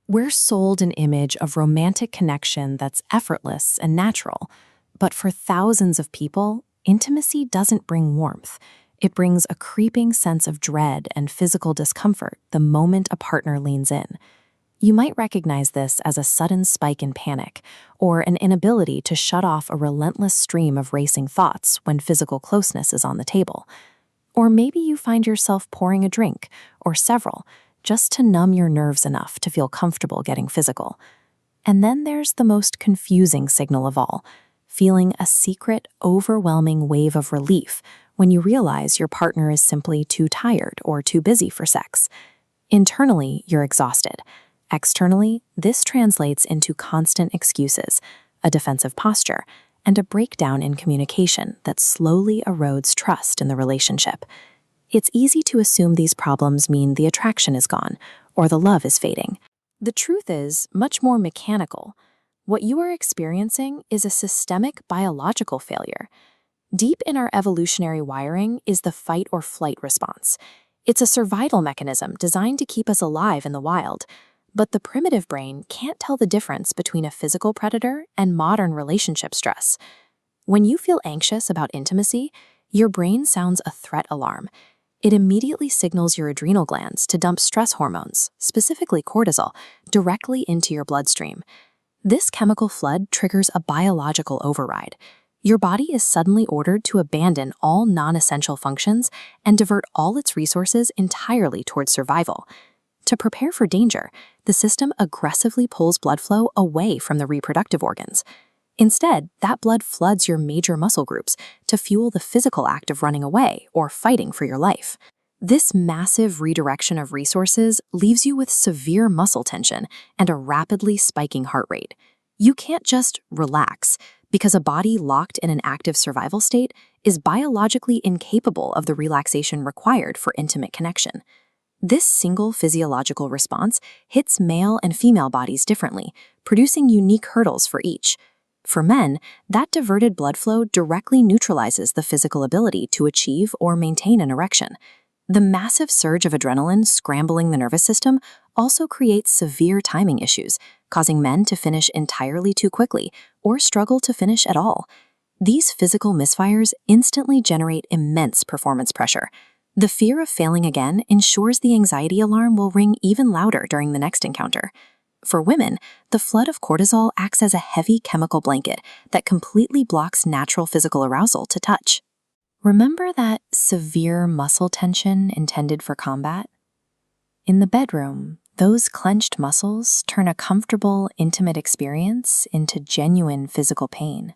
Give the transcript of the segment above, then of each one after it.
We're sold an image of romantic connection that's effortless and natural, but for thousands of people, intimacy doesn't bring warmth. It brings a creeping sense of dread and physical discomfort the moment a partner leans in. You might recognize this as a sudden spike in panic or an inability to shut off a relentless stream of racing thoughts when physical closeness is on the table. Or maybe you find yourself pouring a drink, or several, just to numb your nerves enough to feel comfortable getting physical. And then there's the most confusing signal of all, feeling a secret, overwhelming wave of relief when you realize your partner is simply too tired or too busy for sex. Internally, you're exhausted. Externally, this translates into constant excuses, a defensive posture, and a breakdown in communication that slowly erodes trust in the relationship. It's easy to assume these problems mean the attraction is gone or the love is fading. The truth is much more mechanical. What you are experiencing is a systemic biological failure. Deep in our evolutionary wiring is the fight or flight response. It's a survival mechanism designed to keep us alive in the wild. But the primitive brain can't tell the difference between a physical predator and modern relationship stress. When you feel anxious about intimacy, your brain sounds a threat alarm. It immediately signals your adrenal glands to dump stress hormones, specifically cortisol, directly into your bloodstream. This chemical flood triggers a biological override. Your body is suddenly ordered to abandon all non-essential functions and divert all its resources entirely towards survival. To prepare for danger, the system aggressively pulls blood flow away from the reproductive organs. Instead, that blood floods your major muscle groups to fuel the physical act of running away or fighting for your life. This massive redirection of resources leaves you with severe muscle tension and a rapidly spiking heart rate. You can't just relax, because a body locked in an active survival state is biologically incapable of the relaxation required for intimate connection. This single physiological response hits male and female bodies differently, producing unique hurdles for each. For men, that diverted blood flow directly neutralizes the physical ability to achieve or maintain an erection. The massive surge of adrenaline scrambling the nervous system also creates severe timing issues, causing men to finish entirely too quickly or struggle to finish at all. These physical misfires instantly generate immense performance pressure. The fear of failing again ensures the anxiety alarm will ring even louder during the next encounter. For women, the flood of cortisol acts as a heavy chemical blanket that completely blocks natural physical arousal to touch. Remember that severe muscle tension intended for combat? In the bedroom, those clenched muscles turn a comfortable, intimate experience into genuine physical pain.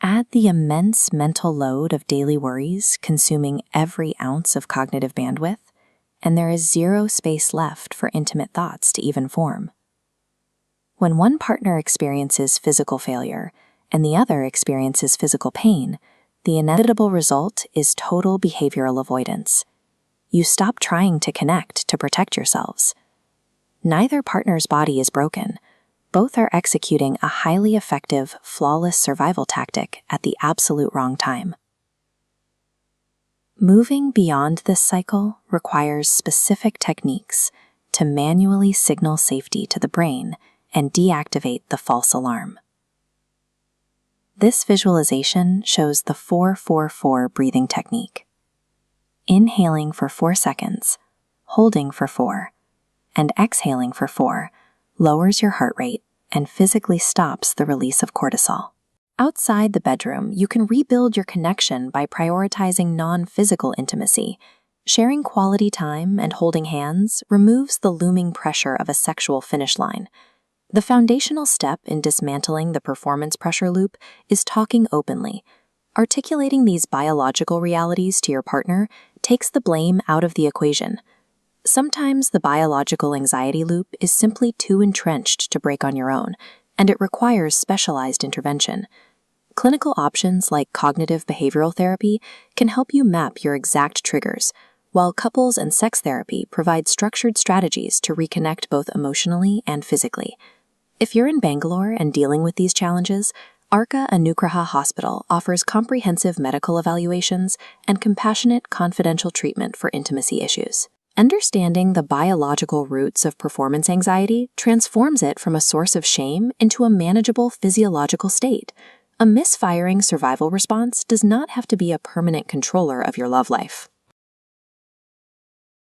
Add the immense mental load of daily worries consuming every ounce of cognitive bandwidth, and there is zero space left for intimate thoughts to even form. When one partner experiences physical failure and the other experiences physical pain, the inevitable result is total behavioral avoidance. You stop trying to connect to protect yourselves. Neither partner's body is broken. Both are executing a highly effective, flawless survival tactic at the absolute wrong time. Moving beyond this cycle requires specific techniques to manually signal safety to the brain and deactivate the false alarm. This visualization shows the 4-4-4 breathing technique. Inhaling for 4 seconds, holding for 4, and exhaling for 4 lowers your heart rate and physically stops the release of cortisol. Outside the bedroom, you can rebuild your connection by prioritizing non-physical intimacy. Sharing quality time and holding hands removes the looming pressure of a sexual finish line. The foundational step in dismantling the performance pressure loop is talking openly. Articulating these biological realities to your partner takes the blame out of the equation. Sometimes the biological anxiety loop is simply too entrenched to break on your own, and it requires specialized intervention. Clinical options like cognitive behavioral therapy can help you map your exact triggers, while couples and sex therapy provide structured strategies to reconnect both emotionally and physically. If you're in Bangalore and dealing with these challenges, Arka Anugraha Hospital offers comprehensive medical evaluations and compassionate, confidential treatment for intimacy issues. Understanding the biological roots of performance anxiety transforms it from a source of shame into a manageable physiological state. A misfiring survival response does not have to be a permanent controller of your love life.